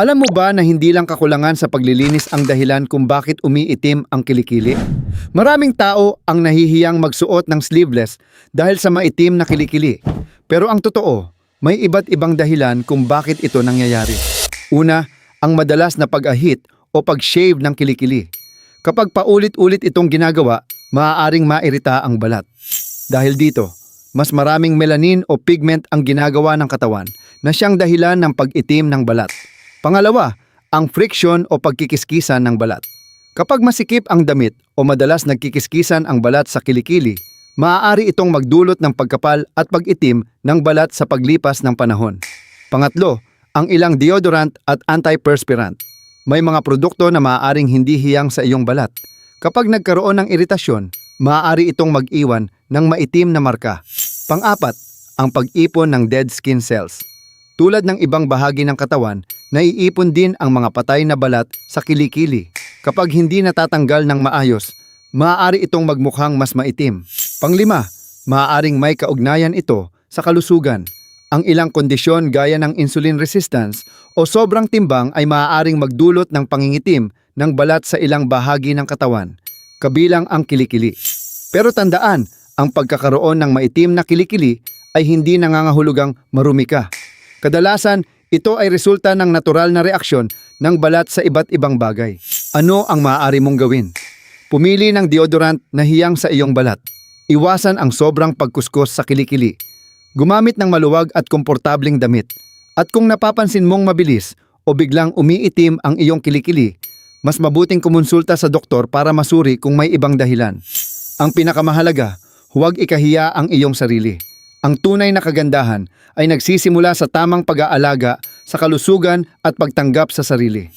Alam mo ba na hindi lang kakulangan sa paglilinis ang dahilan kung bakit umiitim ang kilikili? Maraming tao ang nahihiyang magsuot ng sleeveless dahil sa maitim na kilikili. Pero ang totoo, may iba't ibang dahilan kung bakit ito nangyayari. Una, ang madalas na pag-ahit o pag-shave ng kilikili. Kapag paulit-ulit itong ginagawa, maaaring mairita ang balat. Dahil dito, mas maraming melanin o pigment ang ginagawa ng katawan na siyang dahilan ng pag-itim ng balat. Pangalawa, ang friction o pagkikiskisan ng balat. Kapag masikip ang damit o madalas nagkikiskisan ang balat sa kilikili, maaari itong magdulot ng pagkapal at pag-itim ng balat sa paglipas ng panahon. Pangatlo, ang ilang deodorant at antiperspirant. May mga produkto na maaaring hindi hiyang sa iyong balat. Kapag nagkaroon ng iritasyon, maaari itong mag-iwan ng maitim na marka. Pang-apat, ang pag-ipon ng dead skin cells. Tulad ng ibang bahagi ng katawan, naiipon din ang mga patay na balat sa kilikili. Kapag hindi natatanggal ng maayos, maaari itong magmukhang mas maitim. Panglima, maaaring may kaugnayan ito sa kalusugan. Ang ilang kondisyon gaya ng insulin resistance o sobrang timbang ay maaaring magdulot ng pangingitim ng balat sa ilang bahagi ng katawan, kabilang ang kilikili. Pero tandaan, ang pagkakaroon ng maitim na kilikili ay hindi nangangahulugang marumi ka. Kadalasan, ito ay resulta ng natural na reaksyon ng balat sa iba't ibang bagay. Ano ang maaari mong gawin? Pumili ng deodorant na hiyang sa iyong balat. Iwasan ang sobrang pagkuskos sa kilikili. Gumamit ng maluwag at komportabling damit. At kung napapansin mong mabilis o biglang umiitim ang iyong kilikili, mas mabuting kumonsulta sa doktor para masuri kung may ibang dahilan. Ang pinakamahalaga, huwag ikahiya ang iyong sarili. Ang tunay na kagandahan ay nagsisimula sa tamang pag-aalaga sa kalusugan at pagtanggap sa sarili.